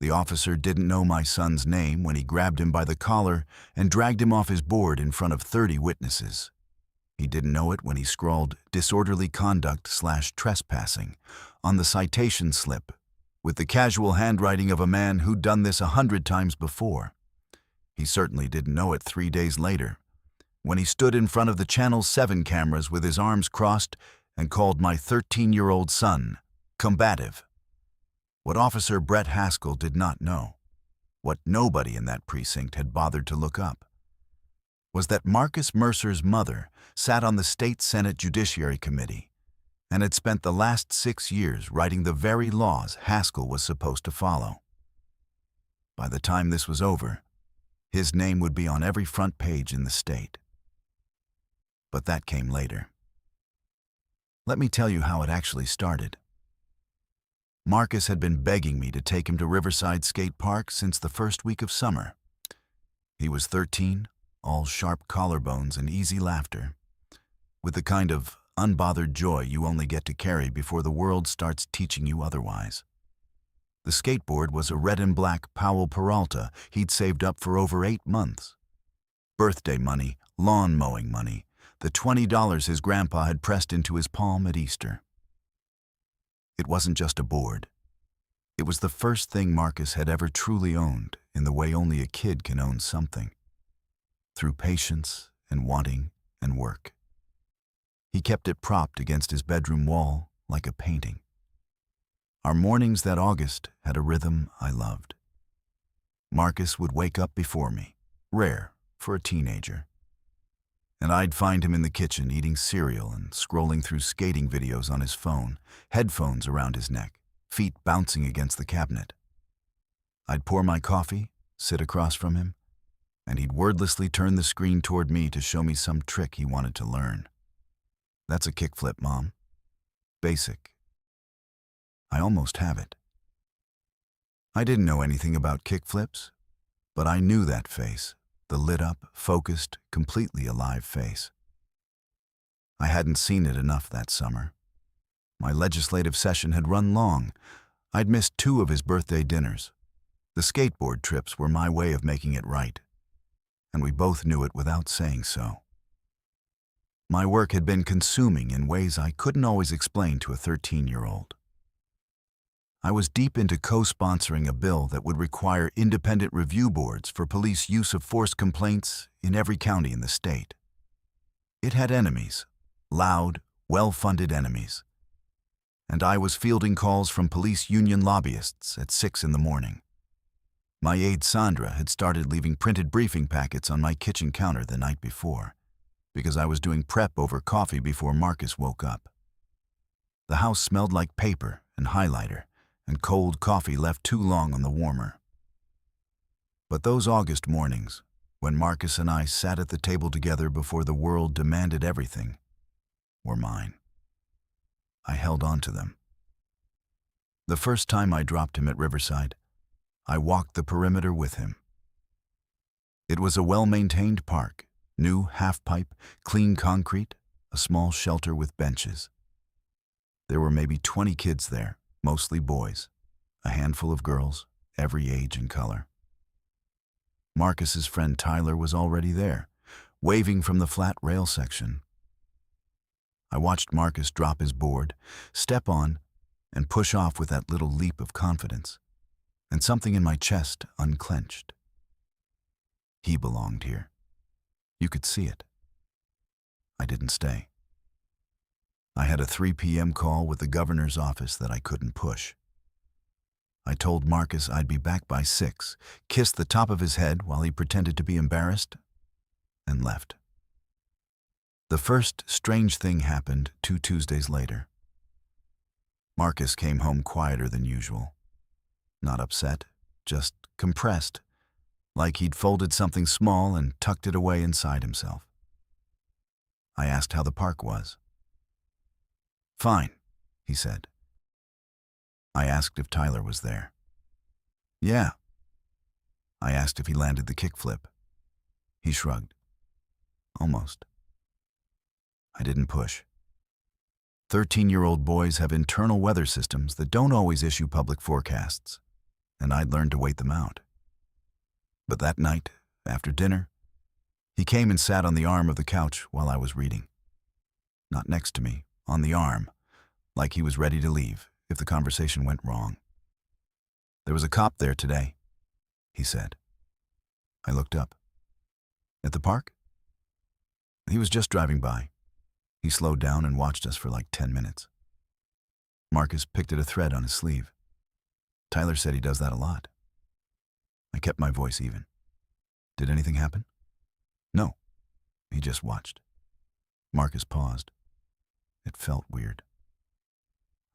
The officer didn't know my son's name when he grabbed him by the collar and dragged him off his board in front of 30 witnesses. He didn't know it when he scrawled disorderly conduct/trespassing on the citation slip with the casual handwriting of a man who'd done this 100 times before. He certainly didn't know it 3 days later, when he stood in front of the Channel 7 cameras with his arms crossed and called my 13-year-old son combative. What Officer Brett Haskell did not know, what nobody in that precinct had bothered to look up, was that Marcus Mercer's mother sat on the State Senate Judiciary Committee and had spent the last 6 years writing the very laws Haskell was supposed to follow. By the time this was over, his name would be on every front page in the state. But that came later. Let me tell you how it actually started. Marcus had been begging me to take him to Riverside Skate Park since the first week of summer. He was 13, all sharp collarbones and easy laughter, with the kind of unbothered joy you only get to carry before the world starts teaching you otherwise. The skateboard was a red and black Powell Peralta he'd saved up for over 8 months. Birthday money, lawn mowing money, the $20 his grandpa had pressed into his palm at Easter. It wasn't just a board. It was the first thing Marcus had ever truly owned in the way only a kid can own something, through patience and wanting and work. He kept it propped against his bedroom wall like a painting. Our mornings that August had a rhythm I loved. Marcus would wake up before me, rare for a teenager, and I'd find him in the kitchen eating cereal and scrolling through skating videos on his phone, headphones around his neck, feet bouncing against the cabinet. I'd pour my coffee, sit across from him, and he'd wordlessly turn the screen toward me to show me some trick he wanted to learn. That's a kickflip, Mom. Basic. I almost have it. I didn't know anything about kickflips, but I knew that face, the lit-up, focused, completely alive face. I hadn't seen it enough that summer. My legislative session had run long. I'd missed 2 of his birthday dinners. The skateboard trips were my way of making it right, and we both knew it without saying so. My work had been consuming in ways I couldn't always explain to a 13-year-old. I was deep into co-sponsoring a bill that would require independent review boards for police use of force complaints in every county in the state. It had enemies, loud, well-funded enemies, and I was fielding calls from police union lobbyists at 6 in the morning. My aide Sandra had started leaving printed briefing packets on my kitchen counter the night before, because I was doing prep over coffee before Marcus woke up. The house smelled like paper and highlighter, and cold coffee left too long on the warmer. But those August mornings, when Marcus and I sat at the table together before the world demanded everything, were mine. I held on to them. The first time I dropped him at Riverside, I walked the perimeter with him. It was a well-maintained park, new half-pipe, clean concrete, a small shelter with benches. There were maybe 20 kids there, mostly boys, a handful of girls, every age and color. Marcus's friend Tyler was already there, waving from the flat rail section. I watched Marcus drop his board, step on, and push off with that little leap of confidence, and something in my chest unclenched. He belonged here. You could see it. I didn't stay. I had a 3 p.m. call with the governor's office that I couldn't push. I told Marcus I'd be back by 6, kissed the top of his head while he pretended to be embarrassed, and left. The first strange thing happened 2 Tuesdays later. Marcus came home quieter than usual. Not upset, just compressed, like he'd folded something small and tucked it away inside himself. I asked how the park was. "Fine," he said. I asked if Tyler was there. "Yeah." I asked if he landed the kickflip. He shrugged. "Almost." I didn't push. 13-year-old boys have internal weather systems that don't always issue public forecasts, and I'd learned to wait them out. But that night, after dinner, he came and sat on the arm of the couch while I was reading. Not next to me, on the arm, like he was ready to leave if the conversation went wrong. "There was a cop there today," he said. I looked up. "At the park?" "He was just driving by." He slowed down and watched us for like 10 minutes. Marcus picked at a thread on his sleeve. "Tyler said he does that a lot." I kept my voice even. "Did anything happen?" "No." He just watched. Marcus paused. It felt weird.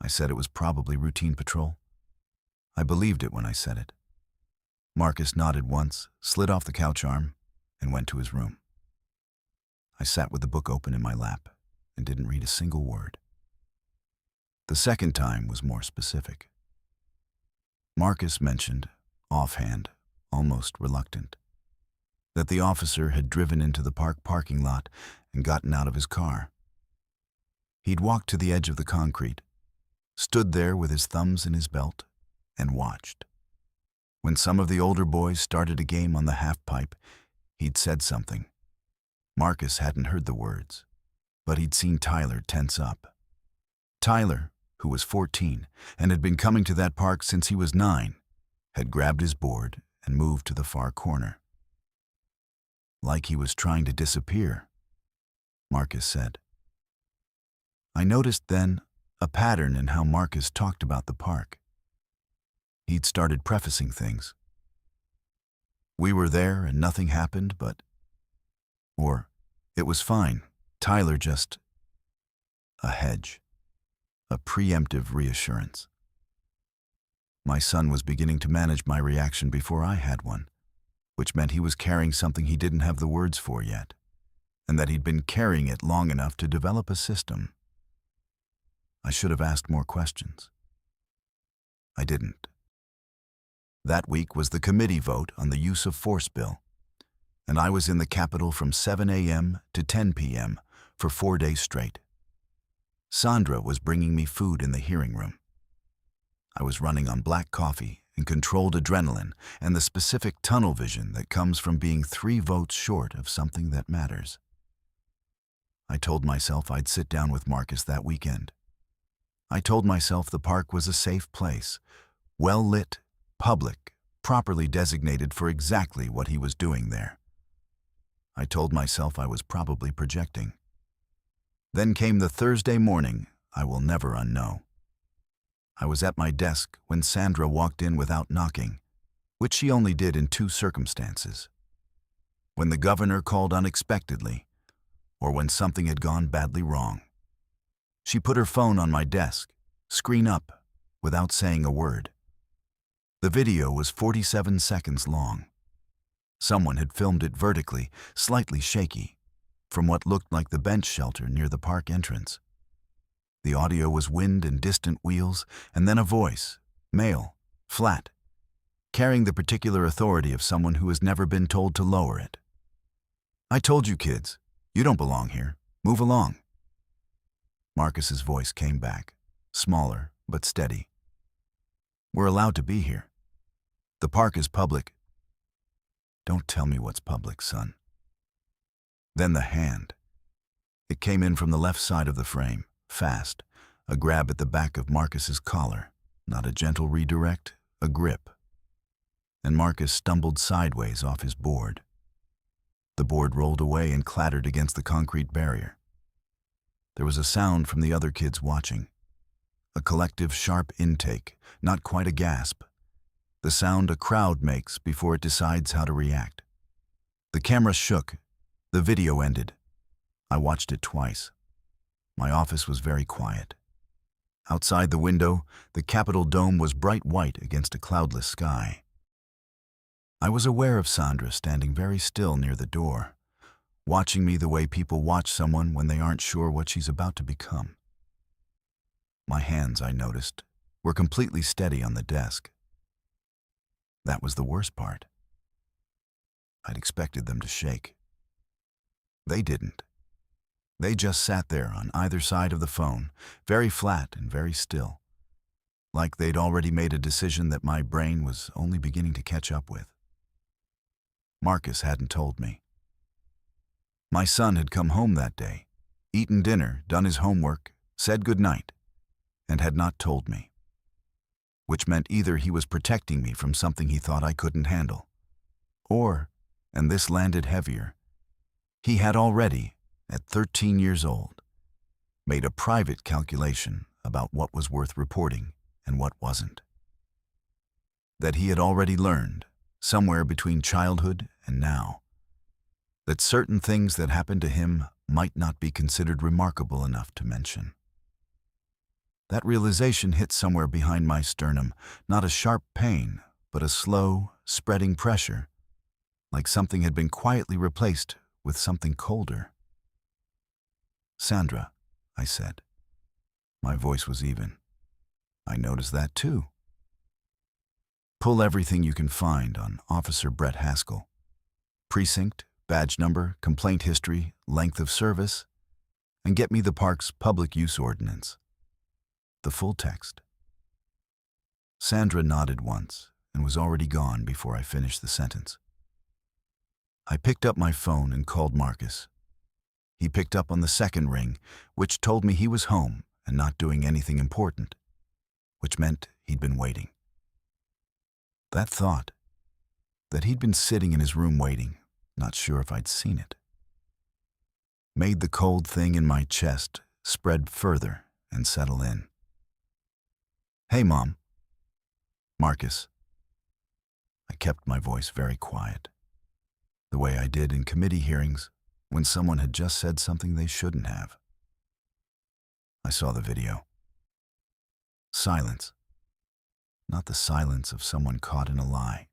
I said it was probably routine patrol. I believed it when I said it. Marcus nodded once, slid off the couch arm, and went to his room. I sat with the book open in my lap and didn't read a single word. The second time was more specific. Marcus mentioned, offhand, almost reluctant, that the officer had driven into the park parking lot and gotten out of his car. He'd walked to the edge of the concrete, stood there with his thumbs in his belt, and watched. When some of the older boys started a game on the half-pipe, he'd said something. Marcus hadn't heard the words, but he'd seen Tyler tense up. Tyler, who was 14 and had been coming to that park since he was 9, had grabbed his board and moved to the far corner. "Like he was trying to disappear," Marcus said. I noticed then a pattern in how Marcus talked about the park. He'd started prefacing things. "We were there and nothing happened, but..." Or, "It was fine, Tyler just..." A hedge. A preemptive reassurance. My son was beginning to manage my reaction before I had one, which meant he was carrying something he didn't have the words for yet, and that he'd been carrying it long enough to develop a system. I should have asked more questions. I didn't. That week was the committee vote on the use of force bill, and I was in the Capitol from 7 a.m. to 10 p.m. for 4 days straight. Sandra was bringing me food in the hearing room. I was running on black coffee and controlled adrenaline and the specific tunnel vision that comes from being 3 votes short of something that matters. I told myself I'd sit down with Marcus that weekend. I told myself the park was a safe place, well-lit, public, properly designated for exactly what he was doing there. I told myself I was probably projecting. Then came the Thursday morning I will never unknow. I was at my desk when Sandra walked in without knocking, which she only did in 2 circumstances: when the governor called unexpectedly, or when something had gone badly wrong. She put her phone on my desk, screen up, without saying a word. The video was 47 seconds long. Someone had filmed it vertically, slightly shaky, from what looked like the bench shelter near the park entrance. The audio was wind and distant wheels, and then a voice, male, flat, carrying the particular authority of someone who has never been told to lower it. "I told you kids, you don't belong here. Move along." Marcus's voice came back, smaller but steady. "We're allowed to be here. The park is public." "Don't tell me what's public, son." Then the hand. It came in from the left side of the frame, fast, a grab at the back of Marcus's collar, not a gentle redirect, a grip. And Marcus stumbled sideways off his board. The board rolled away and clattered against the concrete barrier. There was a sound from the other kids watching. A collective sharp intake, not quite a gasp. The sound a crowd makes before it decides how to react. The camera shook. The video ended. I watched it twice. My office was very quiet. Outside the window, the Capitol dome was bright white against a cloudless sky. I was aware of Sandra standing very still near the door, watching me the way people watch someone when they aren't sure what she's about to become. My hands, I noticed, were completely steady on the desk. That was the worst part. I'd expected them to shake. They didn't. They just sat there on either side of the phone, very flat and very still. like they'd already made a decision that my brain was only beginning to catch up with. Marcus hadn't told me. My son had come home that day, eaten dinner, done his homework, said goodnight, and had not told me. Which meant either he was protecting me from something he thought I couldn't handle, or, and this landed heavier, he had already, at 13 years old, made a private calculation about what was worth reporting and what wasn't. That he had already learned, somewhere between childhood and now, that certain things that happened to him might not be considered remarkable enough to mention. That realization hit somewhere behind my sternum, not a sharp pain, but a slow, spreading pressure, like something had been quietly replaced with something colder. "Sandra," I said. My voice was even. "I noticed that too. Pull everything you can find on Officer Brett Haskell. Precinct, badge number, complaint history, length of service, and get me the park's public use ordinance. The full text." Sandra nodded once and was already gone before I finished the sentence. I picked up my phone and called Marcus. He picked up on the second ring, which told me he was home and not doing anything important, which meant he'd been waiting. That thought, that he'd been sitting in his room waiting, not sure if I'd seen it, made the cold thing in my chest spread further and settle in. "Hey, Mom." "Marcus." I kept my voice very quiet, the way I did in committee hearings when someone had just said something they shouldn't have. I saw the video. Silence. Not the silence of someone caught in a lie.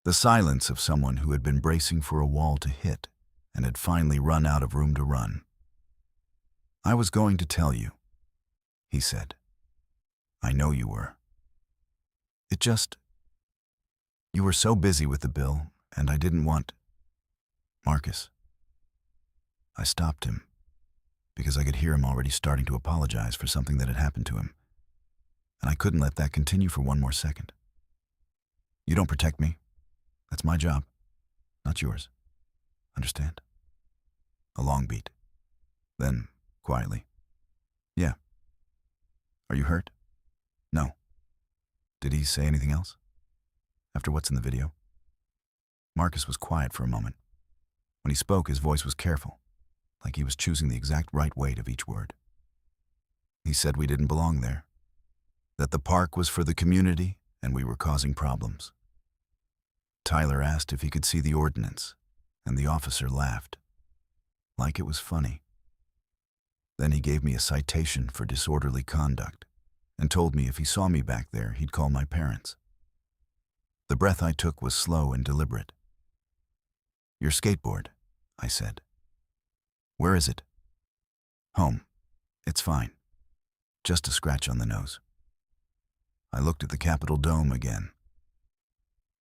The silence of someone who had been bracing for a wall to hit and had finally run out of room to run. "I was going to tell you," he said. "I know you were. It just... You were so busy with the bill, and I didn't want... Marcus." I stopped him, because I could hear him already starting to apologize for something that had happened to him, and I couldn't let that continue for one more second. "You don't protect me. That's my job, not yours. Understand?" A long beat. Then, quietly, "Yeah. Are you hurt?" "No." "Did he say anything else? After what's in the video?" Marcus was quiet for a moment. When he spoke, his voice was careful, like he was choosing the exact right weight of each word. "He said we didn't belong there, that the park was for the community and we were causing problems. Tyler asked if he could see the ordinance, and the officer laughed, like it was funny. Then he gave me a citation for disorderly conduct and told me if he saw me back there, he'd call my parents. The breath I took was slow and deliberate. "Your skateboard," I said. "Where is it?" "Home. It's fine. Just a scratch on the nose." I looked at the Capitol dome again.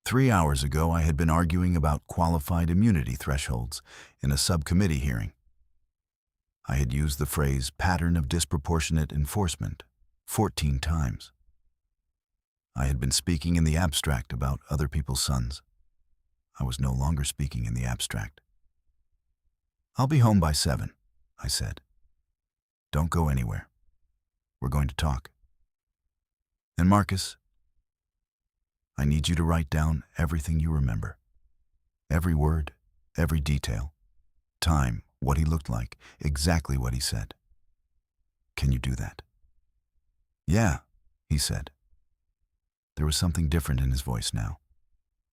3 hours ago, I had been arguing about qualified immunity thresholds in a subcommittee hearing. I had used the phrase pattern of disproportionate enforcement 14 times. I had been speaking in the abstract about other people's sons. I was no longer speaking in the abstract. "I'll be home by 7, I said. "Don't go anywhere. We're going to talk. And Marcus, I need you to write down everything you remember. Every word, every detail. Time, what he looked like, exactly what he said. Can you do that?" "Yeah," he said. There was something different in his voice now.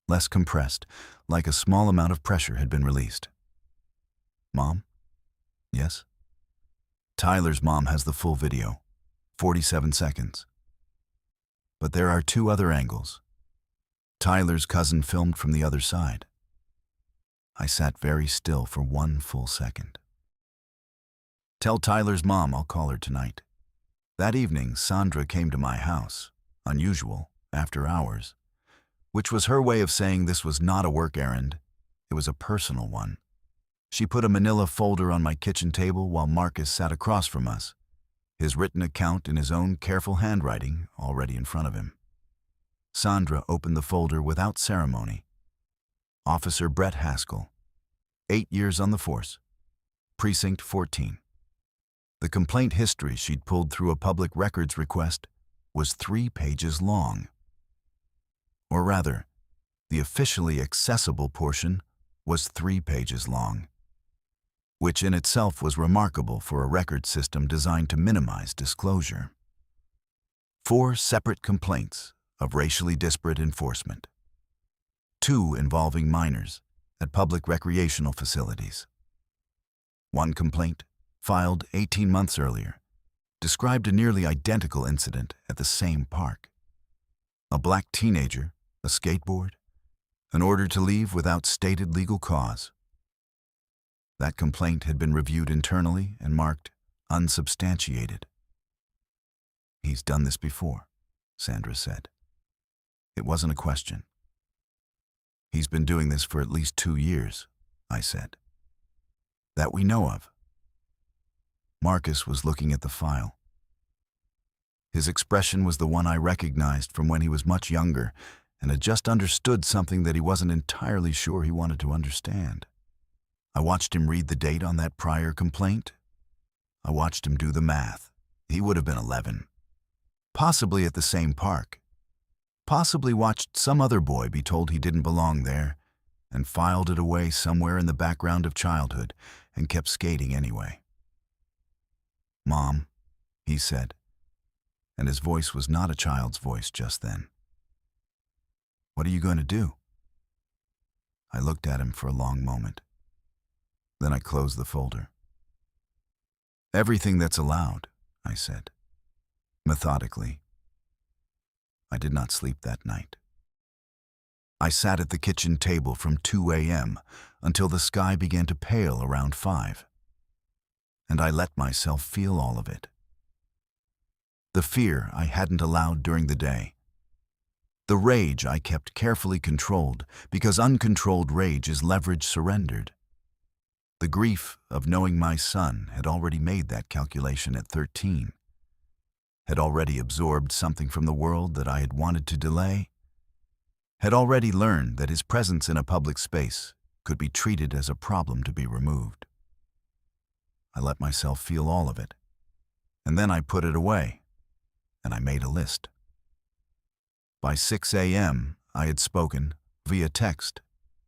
Less compressed, like a small amount of pressure had been released. "Mom?" "Yes?" "Tyler's mom has the full video, 47 seconds. But there are 2 other angles. Tyler's cousin filmed from the other side." I sat very still for 1 full second. "Tell Tyler's mom I'll call her tonight." That evening, Sandra came to my house, unusual, after hours, which was her way of saying this was not a work errand, it was a personal one. She put a manila folder on my kitchen table while Marcus sat across from us. his written account in his own careful handwriting already in front of him. Sandra opened the folder without ceremony. Officer Brett Haskell, 8 years on the force, Precinct 14. The complaint history she'd pulled through a public records request was 3 pages long. Or rather, the officially accessible portion was 3 pages long, which in itself was remarkable for a record system designed to minimize disclosure. 4 separate complaints of racially disparate enforcement. 2 involving minors at public recreational facilities. 1 complaint, filed 18 months earlier, described a nearly identical incident at the same park. A black teenager, a skateboard, an order to leave without stated legal cause. That complaint had been reviewed internally and marked unsubstantiated. "He's done this before," Sandra said. It wasn't a question. "He's been doing this for at least 2 years," I said. "That we know of." Marcus was looking at the file. His expression was the one I recognized from when he was much younger and had just understood something that he wasn't entirely sure he wanted to understand. I watched him read the date on that prior complaint. I watched him do the math. He would have been 11. Possibly at the same park. Possibly watched some other boy be told he didn't belong there and filed it away somewhere in the background of childhood and kept skating anyway. "Mom," he said, and his voice was not a child's voice just then. "What are you going to do?" I looked at him for a long moment. Then I closed the folder. "Everything that's allowed," I said, methodically. I did not sleep that night. I sat at the kitchen table from 2 a.m. until the sky began to pale around 5. And I let myself feel all of it. The fear I hadn't allowed during the day. The rage I kept carefully controlled because uncontrolled rage is leverage surrendered. The grief of knowing my son had already made that calculation at 13, had already absorbed something from the world that I had wanted to delay, had already learned that his presence in a public space could be treated as a problem to be removed. I let myself feel all of it, and then I put it away, and I made a list. By 6 a.m., I had spoken, via text,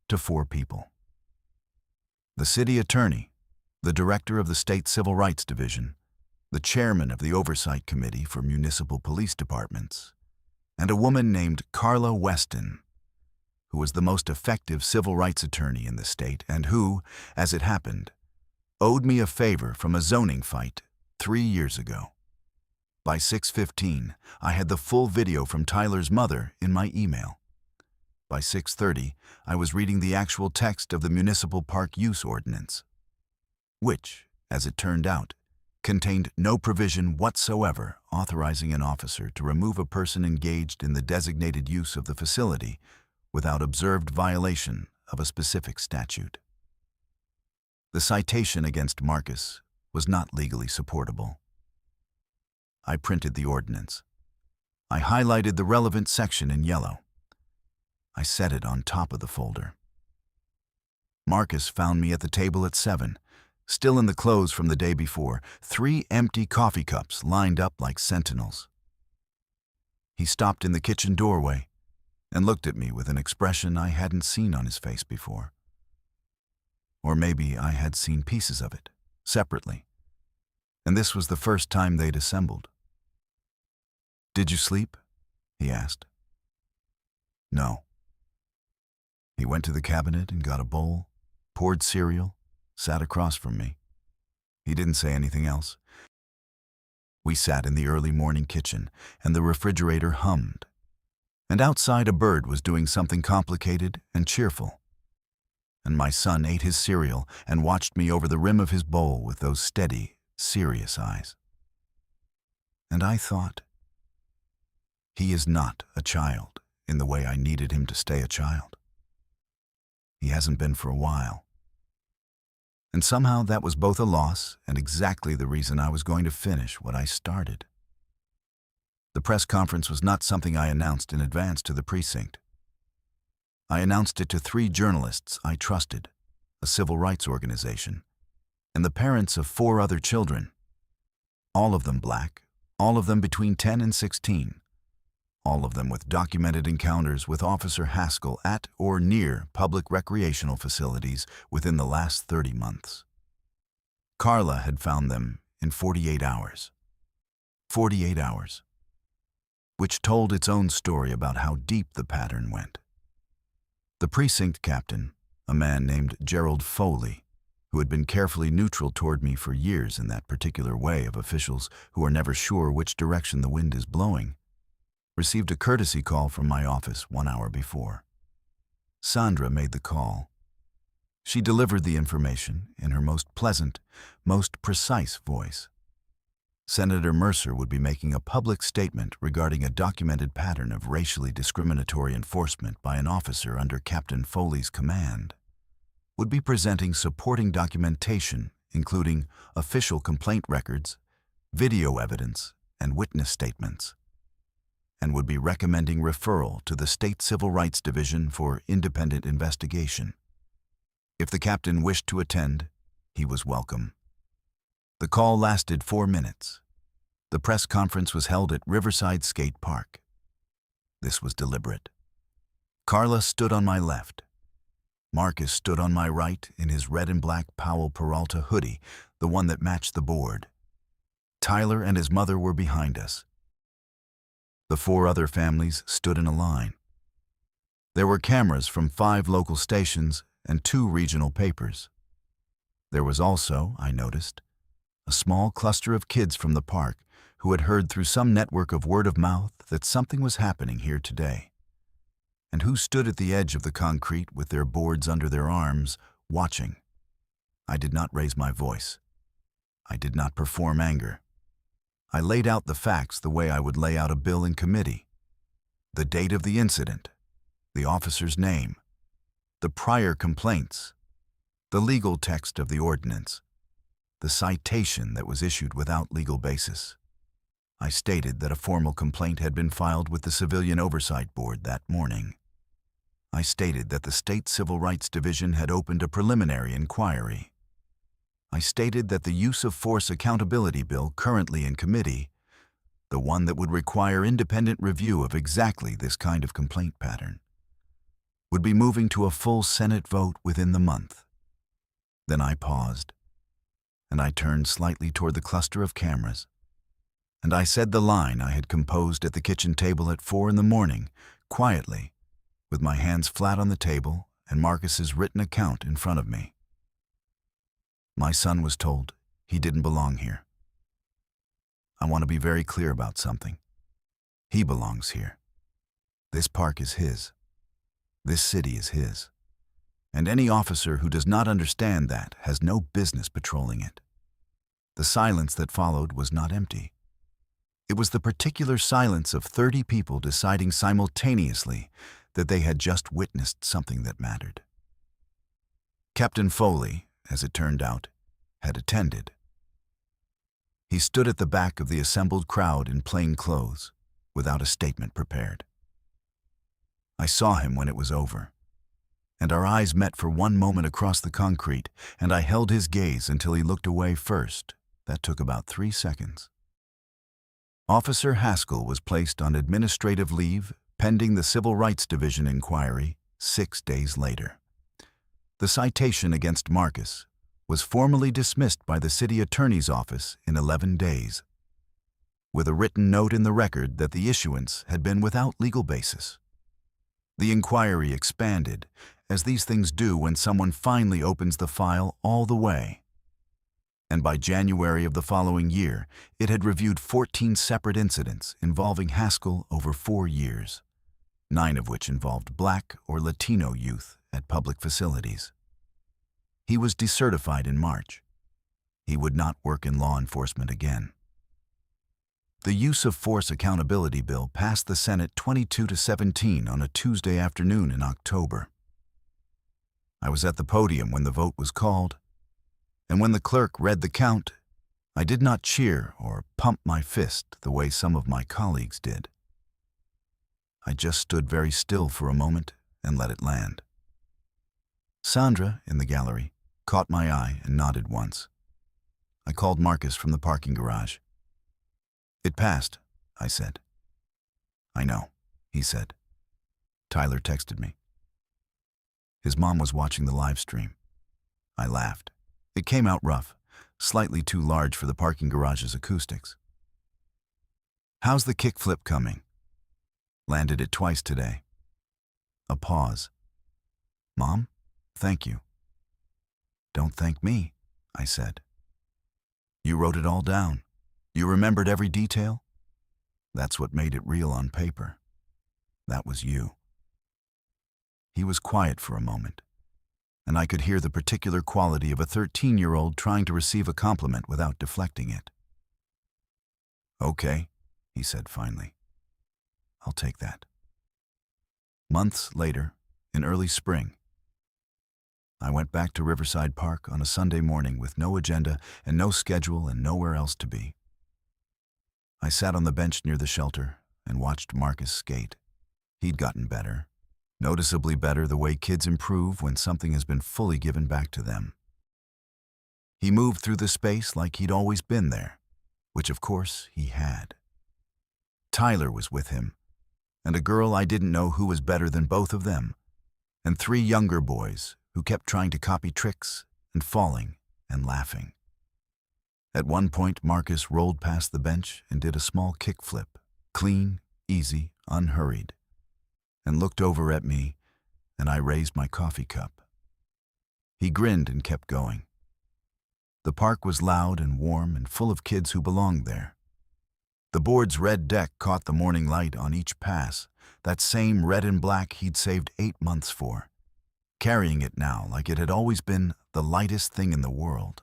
to 4 people. The city attorney, the director of the State Civil Rights Division, the chairman of the Oversight Committee for Municipal Police Departments, and a woman named Carla Weston, who was the most effective civil rights attorney in the state and who, as it happened, owed me a favor from a zoning fight 3 years ago. By 6:15, I had the full video from Tyler's mother in my email. By 6:30, I was reading the actual text of the Municipal Park Use Ordinance, which, as it turned out, contained no provision whatsoever authorizing an officer to remove a person engaged in the designated use of the facility without observed violation of a specific statute. The citation against Marcus was not legally supportable. I printed the ordinance. I highlighted the relevant section in yellow. I set it on top of the folder. Marcus found me at the table at 7, still in the clothes from the day before, 3 empty coffee cups lined up like sentinels. He stopped in the kitchen doorway and looked at me with an expression I hadn't seen on his face before. Or maybe I had seen pieces of it, separately, and this was the first time they'd assembled. "Did you sleep?" he asked. "No." He went to the cabinet and got a bowl, poured cereal, sat across from me. He didn't say anything else. We sat in the early morning kitchen, and the refrigerator hummed. And outside a bird was doing something complicated and cheerful. And my son ate his cereal and watched me over the rim of his bowl with those steady, serious eyes. And I thought, he is not a child in the way I needed him to stay a child. He hasn't been for a while. And somehow that was both a loss and exactly the reason I was going to finish what I started. The press conference was not something I announced in advance to the precinct. I announced it to 3 journalists I trusted, a civil rights organization, and the parents of 4 other children, all of them black, all of them between 10 and 16, all of them with documented encounters with Officer Haskell at or near public recreational facilities within the last 30 months. Carla had found them in 48 hours. 48 hours. Which told its own story about how deep the pattern went. The precinct captain, a man named Gerald Foley, who had been carefully neutral toward me for years in that particular way of officials who are never sure which direction the wind is blowing, received a courtesy call from my office 1 hour before. Sandra made the call. She delivered the information in her most pleasant, most precise voice. Senator Mercer would be making a public statement regarding a documented pattern of racially discriminatory enforcement by an officer under Captain Foley's command, would be presenting supporting documentation, including official complaint records, video evidence, and witness statements, and would be recommending referral to the State Civil Rights Division for independent investigation. If the captain wished to attend, he was welcome. The call lasted 4 minutes. The press conference was held at Riverside Skate Park. This was deliberate. Carla stood on my left. Marcus stood on my right in his red and black Powell Peralta hoodie, the one that matched the board. Tyler and his mother were behind us. The 4 other families stood in a line. There were cameras from 5 local stations and 2 regional papers. There was also, I noticed, a small cluster of kids from the park who had heard through some network of word of mouth that something was happening here today, and who stood at the edge of the concrete with their boards under their arms, watching. I did not raise my voice. I did not perform anger. I laid out the facts the way I would lay out a bill in committee. The date of the incident, the officer's name, the prior complaints, the legal text of the ordinance, the citation that was issued without legal basis. I stated that a formal complaint had been filed with the Civilian Oversight Board that morning. I stated that the State Civil Rights Division had opened a preliminary inquiry. I stated that the Use of Force Accountability Bill currently in committee, the one that would require independent review of exactly this kind of complaint pattern, would be moving to a full Senate vote within the month. Then I paused, and I turned slightly toward the cluster of cameras, and I said the line I had composed at the kitchen table at 4 in the morning, quietly, with my hands flat on the table and Marcus's written account in front of me. My son was told he didn't belong here. I want to be very clear about something. He belongs here. This park is his. This city is his. And any officer who does not understand that has no business patrolling it. The silence that followed was not empty. It was the particular silence of 30 people deciding simultaneously that they had just witnessed something that mattered. Captain Foley, as it turned out, had attended. He stood at the back of the assembled crowd in plain clothes, without a statement prepared. I saw him when it was over, and our eyes met for one moment across the concrete, and I held his gaze until he looked away first. That took about 3 seconds. Officer Haskell was placed on administrative leave pending the Civil Rights Division inquiry 6 days later. The citation against Marcus was formally dismissed by the city attorney's office in 11 days, with a written note in the record that the issuance had been without legal basis. The inquiry expanded, as these things do when someone finally opens the file all the way. And by January of the following year, it had reviewed 14 separate incidents involving Haskell over 4 years, 9 of which involved Black or Latino youth at public facilities. He was decertified in March. He would not work in law enforcement again. The Use of Force Accountability Bill passed the Senate 22-17 on a Tuesday afternoon in October. I was at the podium when the vote was called, And when the clerk read the count, I did not cheer or pump my fist the way some of my colleagues did. I just stood very still for a moment and let it land. Sandra, in the gallery, caught my eye and nodded once. I called Marcus from the parking garage. "It passed," I said. "I know," he said. Tyler texted me. His mom was watching the live stream. I laughed. It came out rough, slightly too large for the parking garage's acoustics. "How's the kickflip coming?" "Landed it twice today." A pause. "Mom, thank you." "Don't thank me," I said. "You wrote it all down. You remembered every detail. That's what made it real on paper. That was you." He was quiet for a moment, and I could hear the particular quality of a 13-year-old trying to receive a compliment without deflecting it. "Okay," he said finally. "I'll take that." Months later, in early spring, I went back to Riverside Park on a Sunday morning with no agenda and no schedule and nowhere else to be. I sat on the bench near the shelter and watched Marcus skate. He'd gotten better, noticeably better the way kids improve when something has been fully given back to them. He moved through the space like he'd always been there, which of course he had. Tyler was with him, and a girl I didn't know who was better than both of them, and 3 younger boys who kept trying to copy tricks and falling and laughing. At one point, Marcus rolled past the bench and did a small kickflip, clean, easy, unhurried, and looked over at me, and I raised my coffee cup. He grinned and kept going. The park was loud and warm and full of kids who belonged there. The board's red deck caught the morning light on each pass, that same red and black he'd saved 8 months for, carrying it now like it had always been the lightest thing in the world.